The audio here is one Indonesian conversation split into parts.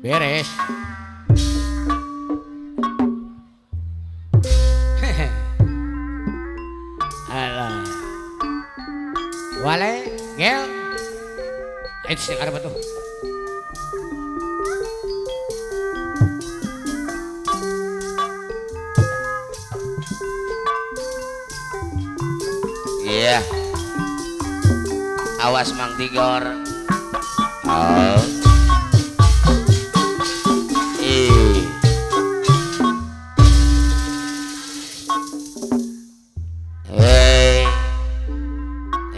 Beres. Alah. Wale, gel. Sing arep tuh. Iya. Awas Mang Tigor. Oh.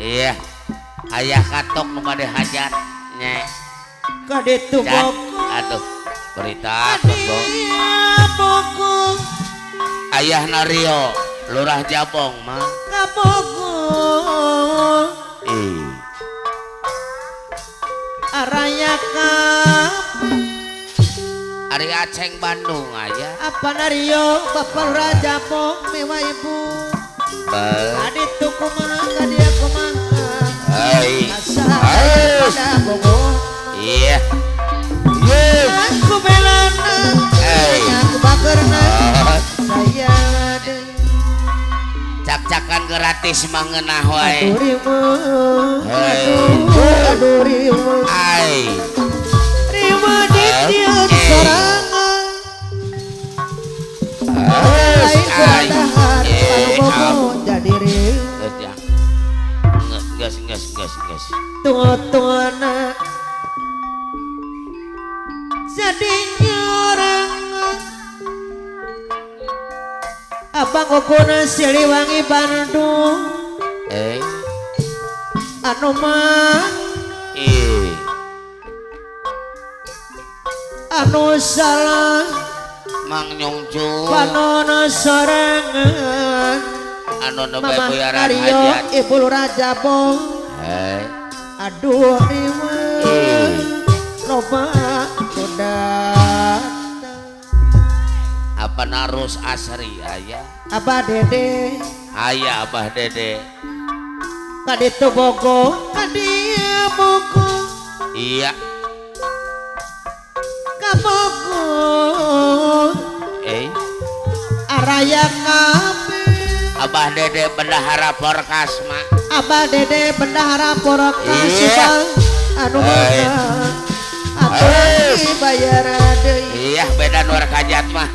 Iya. Ayah katok nu bade hajat nyek. Kaditu boko. Aduh, berita boko. Ayah Nario, Lurah Jabong mah. Kaboko. Araya kape. Ari Aceng Bandung aja. Apa Nario Bapak Raja Bong mewah ibu. Kaditu kumaha kadia kumaha. Hai. Asa bogo. Iya. Aku belana. Aku bagerna. Saya cak-cakan gratis mangenah wae. Aduh rimu. Ai. Rimu ditiun sorangan. Lain keadaan kalau bobo jadi rimu. Gas. Tua-tuana jadi nyurang. Abang Okona Siliwangi Bandung. Anu mah anu salah Mang Nyongju panono sorangan. anu nu Mama bayaran Aryo hajat. Ibu Raja Bong. Aduh riwa loba kodat. Apa narus asri ayah. Abah Dede Ayah Abah Dede. kaditu bogo kadia bogo Iya. kabogo araya kape. Abah Dede bendahara Porkasma. Abah Dede bendahara Porkas Iya. Anu mana atuh bayar deui. Iya beda nur kajat mah.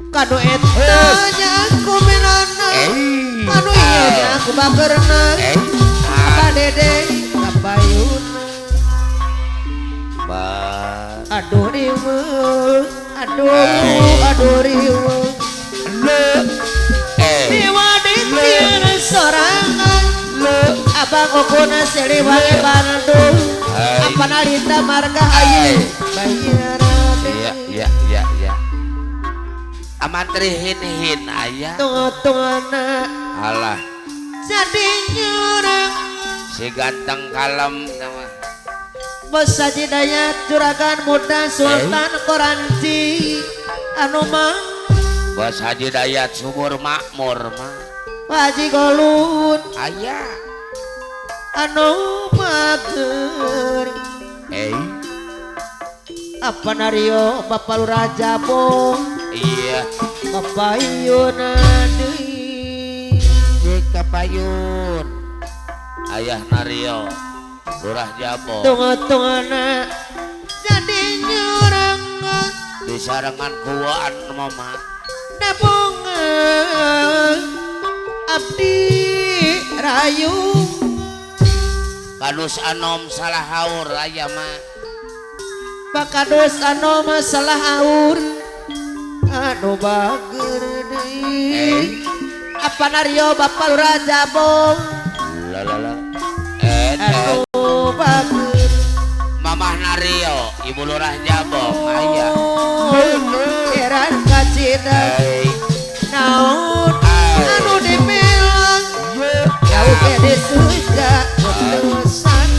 Kanu eta nya aku menana. Kanu ieu nya aku bagerna. Abah Dede kapayuna. Aduh riwe. Aduh riwe. Riwa ditiun sorangan. Abang Okona Siliwangi Bandung. Apa nalita marga ayu bayar. Iya. Amantri hin ayah. Tunggu-tunggu Alah jadi nyurang. si ganteng kalem nama. Bos Haji Dayat Juragan Muda Sultan Koranci. Anu mah Bos Haji Dayat subur makmur mah. Haji Golun. Ayah. Anu mager. Apa Nario Bapak Raja Bong. Iya. Kapayuna deui. Jika payun. Ayah Nario Lurah Jabong. Tunggu-tunggu jadi nyurang. Di sarangan kuaan mama. Nabungan abdi rayu. Kadus anom salah haur ayah mah. Pakados anu masalah aur. Anu bager deui. Apa Nario Bapak Raja Bong. Lalala. Anu bager. Mamah Nario Ibu Lurah Jabong ayah. Heran kacida. Naon anu dibilang. Jauh ke disuja dosan.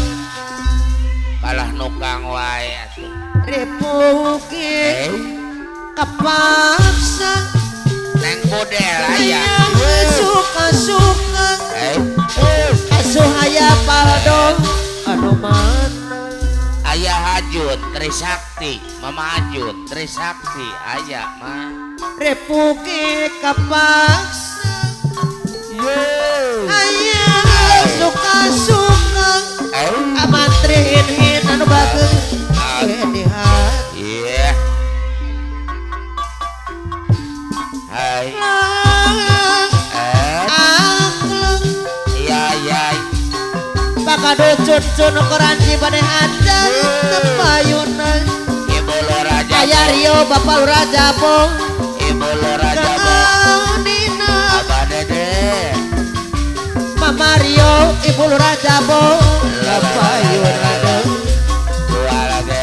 Kalah nukang wae atuh. Repuki kapaksa. Neng model ayah. Suka-suka asuh aya paldong anu Ajun Trisakti Mama Ajun Trisakti aya mah Repuki kapaksa ayah suka-suka amatrin anu bagus dihat iya hai iya iya pakaducun koranci pada hajar tepayunan Ibu Loraja ayah Rio Bapak Raja Bong Ibu Loraja Nina Abah Dede Mama Rio Ibu Raja Bong tepayunan dua lagi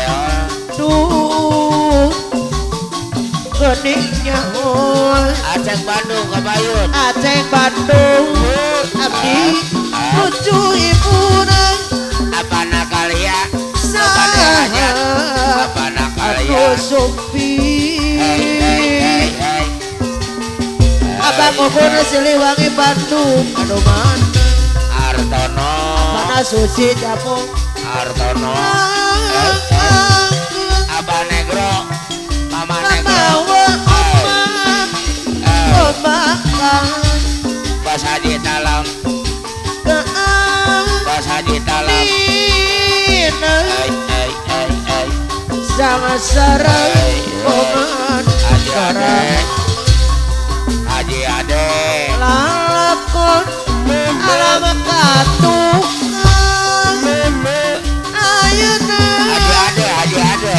duh geningnya Aceh Bandung Kabayun Aceh Bandung abdi lucu ibuna apa nakalia saha apa nakalia aku supi hei abang ngobona Siliwangi Bandung aduh mana Artono mana suci jamu Artono Abah Negro Mama Negro Bos Haji Talam Bos Haji Talam sangat sarang oman Haji Ade Haji Ade lalakon alam katukang ayeuna Haji Ade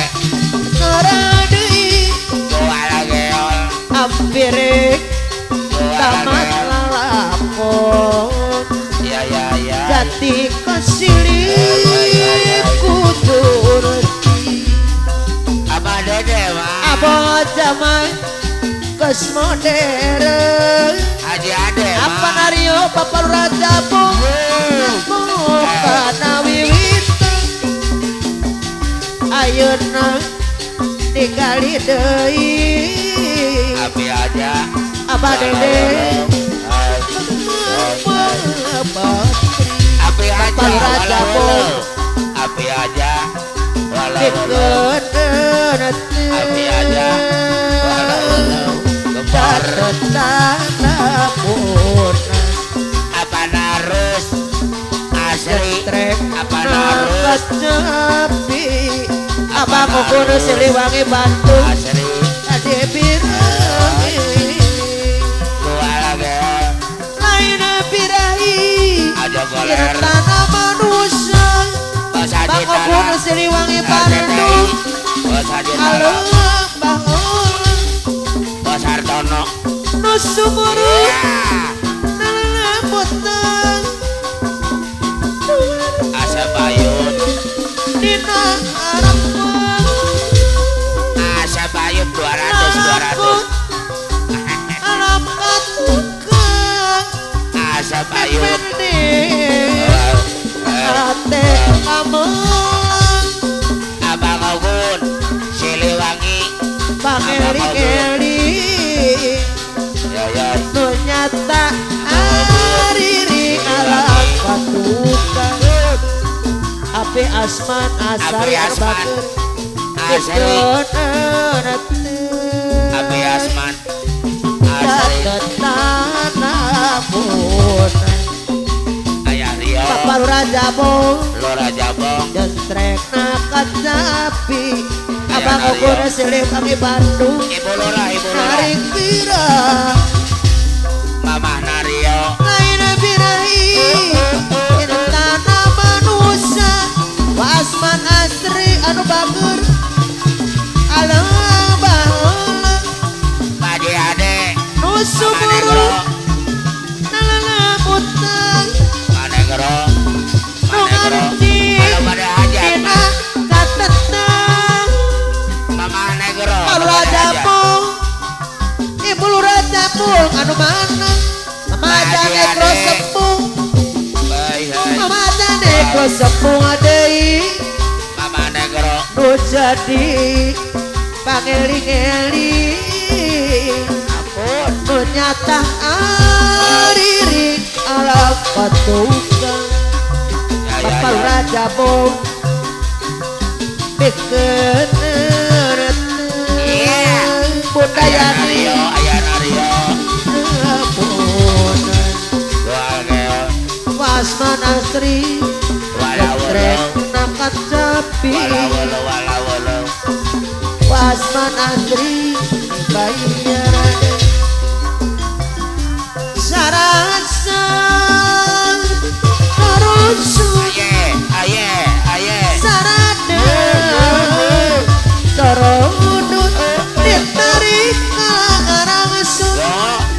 ngaradi dua lagi ampirik tamat lagi lalakon ya ya ya jati kasili kudurti Abah Dede mah abah zaman kes modern Haji Ade apa mah nario Bapak Raja Bong kana wiwita ayeuna digali deui Abi aja Abah Dede Abi aja Bapak Raja Bong Abi aja walau dikeun Abi aja walau gembar tanah pun apa narus asli trek apa narus sepi abang ukur Siliwangi Bandung asli ade birahi dua lagi lain birahi aja goler tanah manusia Bos Haji bang ukur Talam Siliwangi Bandung Bos Haji halo Talam bangun Bos Hartono nusumuru ya nalaputang Asep Ayun dina harapan Asep Ayun 200 alam katukang Asep Ayun ate kamu Abang Ogun Siliwangi pangeli-eli ya ya ternyata ariri alam katukang api asman asari Api Asman. arbaker Asli Abi Asman Asli tanah pun Ayah Rio Bapak Raja Bong Lora Jabong jentrek nakat sapi abang Ayah ukur Rio. Siliwangi Bandung Ibu Lora haring bira Mamah Nario lain birahi ini tanah manusia wasman asri anu bager alam bahola Haji Ade nusu Mama buru Negro nalala putang Mama Negro nungarci Halo pada hajat dina katetang Mamah Negro Bapak Raja Bong Ibu Raja Bong anu mana Mama Haji Negro Ade. sepung Baik hai Mama Negro sepung adei Mama Negro nu jadi pangeli-ngeli ampun nu nyata ariri alam katukang ya ya Bapak ya Raja Bong bikin Iya. budaya Aya Nario, aya Nario. pun Doa Wasman Asri walau nakat capi walau. Wasman Asri bayar sarasa terus Aye. sarada sorodut ditarik kalarang sun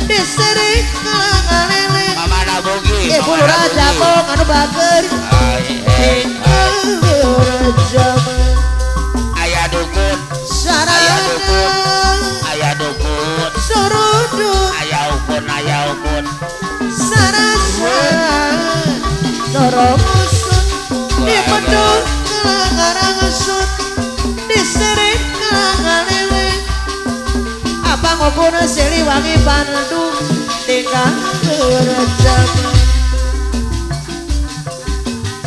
diserik kalele Mama Nabogi. ibu raja kong anu bager raja Ayah dukun, sarada ayah dukun, sorodut ayah ukun. sarasa toromusun di pedul kalarang sun diserik kalele apa ngobona Siliwangi Bandung tinggal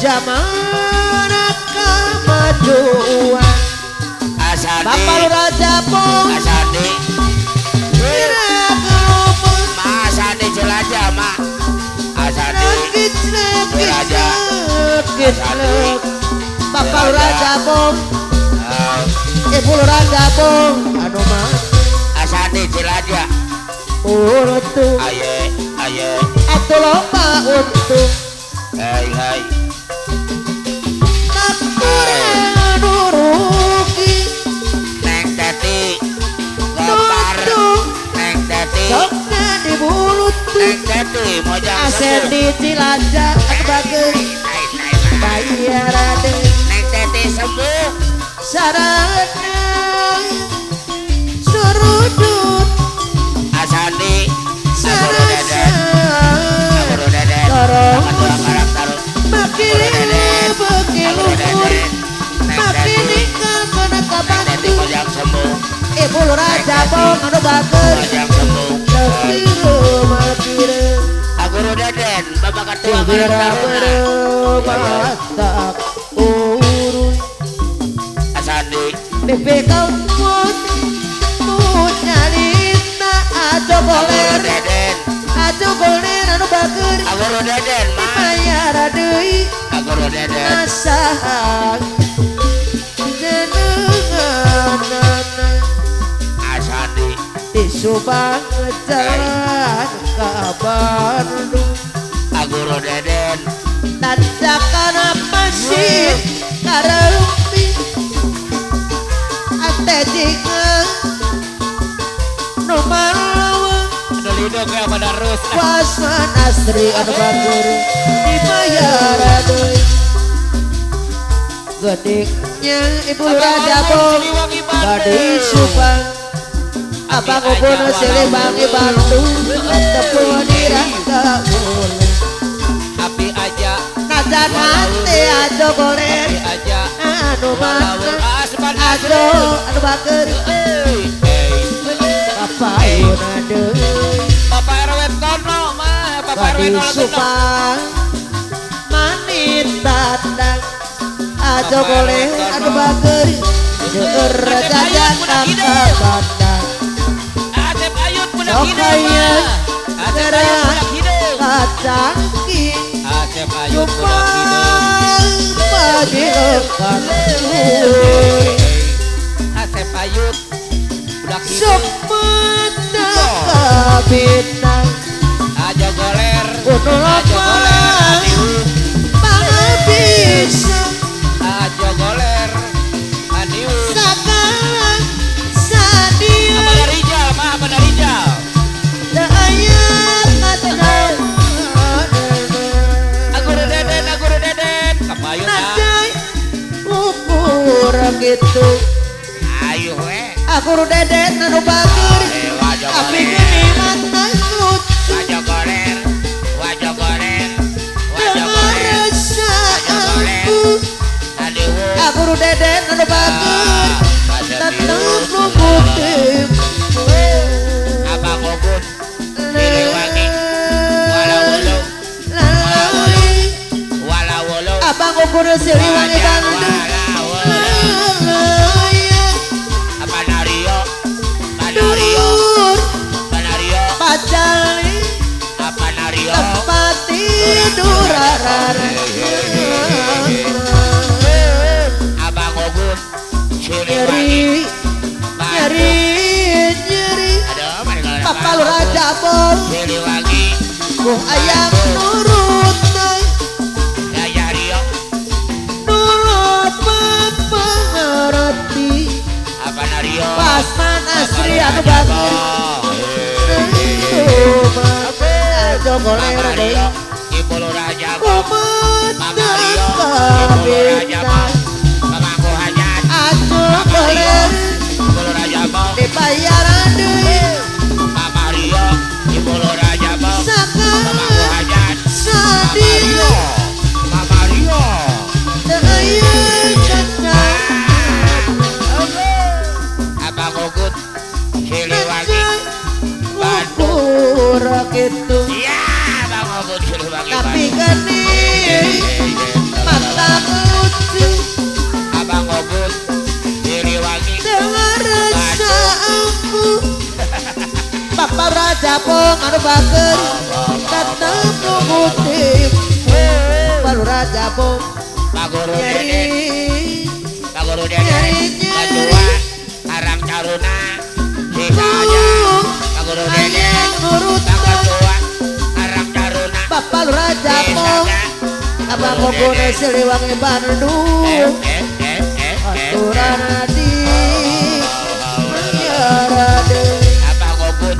zaman kemajuan Asadi, Bapak Raja Pong Asadi, kira keluput Ma Asadi jelajah Ma, Asadi, Bapak Raja Pong Ibu Raja Pong anu mah Asadi jelajah. untuk Aye, atuh loba untuk hai. Takurang nuruki Neng Teti, gopar, Neng Teti, sokna di mulut Neng Teti, mojang aser di Cilacap bager bayar ade Neng Teti sembuh. sarana surudut Asandi, sarasa Aguru Deden, Torong. sama dua karakter. Bagi luhur Bagi nikah kena Teti kabantu mojang sembuh, Ibu Raja Pong anu bager mojang sembuh. Lekiro makire Aguru Deden, bapak ketua Kira karakter. bermatak urun Asandi, Bibi kau pun Munyalita ajo Aguru goler Deden, Ajo goler anu bager Aguru Deden, ma, Mayar adei Aguru Deden. Asahan Jenengan Asandi, di Subang jalan kabar Aguru Deden, tanjakan pasir karempi ate jika nomor lawang Ada lidok ya pada terus. Wasman Asri anu bagur dibayar aduh gediknya Ibu Raja Pong gadis Subang Abang ubun Siliwangi Bandung tepung dirangka boleh Api aja, najan hati ajo goler aja. anu mana Asman ajo anu bager papayun aduh Bapak RW Tono mah, Bapak RW gadis Tono. Subang manit tandang ajo goler anu bager jeur jajan angka bandang Asep Ayut budak Sokaya hidung. Asep Ayut budak hidung. kacangking Asep Ayut budak hidung. Jumpa bagi lekan Asep Ayut budak hidung. Sukmata kabintang Ajo goler. Kuno Ajo goler. lama Adiu. Pangabisa Ajo goler. Adiu. Sakalan sadia Apa Rijal mah, apa Rijal. Daya kata Aguru Deden. Kapayun ah. Najai ukur gitu ayo we, Aku Deden anu bager wajah Tapi goler, gini mata sut wajah goler, wajah goler, wajah Dengan goler. rasa aku Aduh, Aku Deden anu bager Tetap lubutim Abang Obun, Siliwangi, Lalai walau Abang ukur Siliwangi Bandung walau Layang apa nario panario dur panario pacali apa nario tempat tidur rara abang ogun nyeri Siliwangi nyeri nyeri aduh mana kalau Papal Raja Bol Siliwangi ku ayam nurut nay Gaya Rio nurut papa ngerti apa nario pasman asri anu bagus ajo golera deui Ibu Raja kumat Mama Rio Ibu Raja Mamaku Hajat ajo golera Ibu Raja dibayar deui Mama Rio Ibu Raja Mamaku sakit Hajat Mama sedih Rio Mama Rio daya cakap Abang Ogut Siliwangi ukur gitu iya Abang Ogut Siliwangi tapi gini mata lucu Abang Ogut Siliwangi dengan rasa aku Bapak Raja Pong anu bager datang nunggu tim Bapak Raja Pong Pak Guru Deden nyeri Pak Guru Deden kedua Arang Caruna Sisa aja Pak Guru Deden ayang nurut Pak kedua Arang Caruna Bapak Raja Sisa Pong aja Abang Ngobone Siliwangi Bandung aturan di menyara Abang Ogut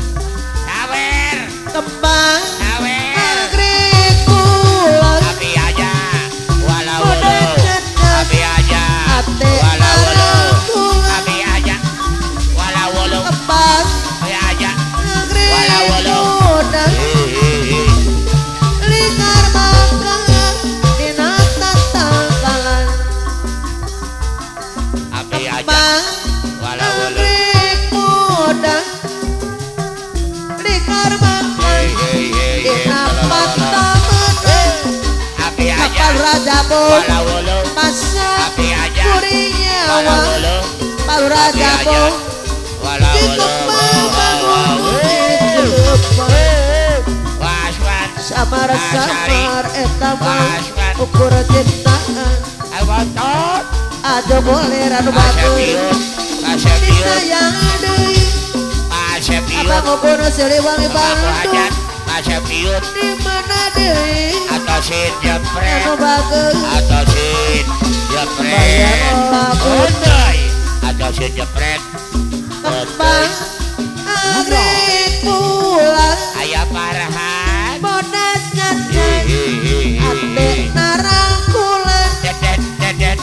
Sawer kembang Sawer maghrib bulan Api aja walau udah walau cedak Api aja ate walau walau arangkulan Api aja walau walau kembang Api aja maghrib Walau-walau. bulan lingkar makan dina tatangkalan Api aja kembang walau walau maghrib bulan lingkar makan dina pataman Api aja Kapal Raja Bol walau walau masak Api aja kurinya walau walau Kapal Raja Bol walau di walau kembang bangun di depan Waswan samar-samar etamah ukur cintaan Awatot ajo boleh ranu Kasepiut bagus Kasepiut disayang deui Kasepiut abang ngobono Siliwangi Mamaku Hajat Bandung Kasepiut di mana deui atau sin jepret anu bagus atau sin jepret bayang lamun Undoy atau sin jepret kembang agrik pulang ayah parahan bodas ngajak ate narangkulan dedet dedet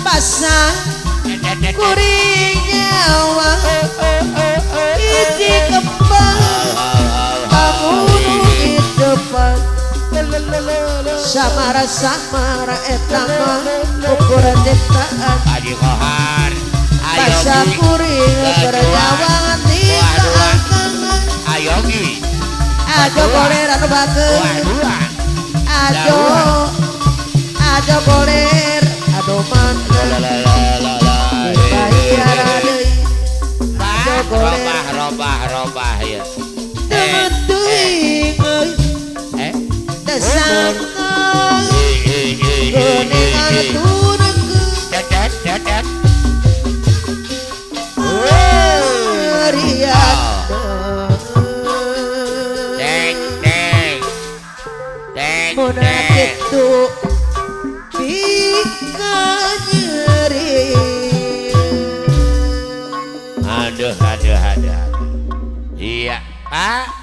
pasang dedet kurinyawa iji kembang bangun di depan samara-samara etama ukur cintaan Adi Kohar pasang Ayogi kuring berjawan di belakang Ayogi ajo boleh ranu bagus dua ajo boler aduh mana bayar deui robah ya temen teuing euy desangka geuningan turengkeun dedet dedet riat deng deng deng mun deng kitu bika nyeri aduh iya ah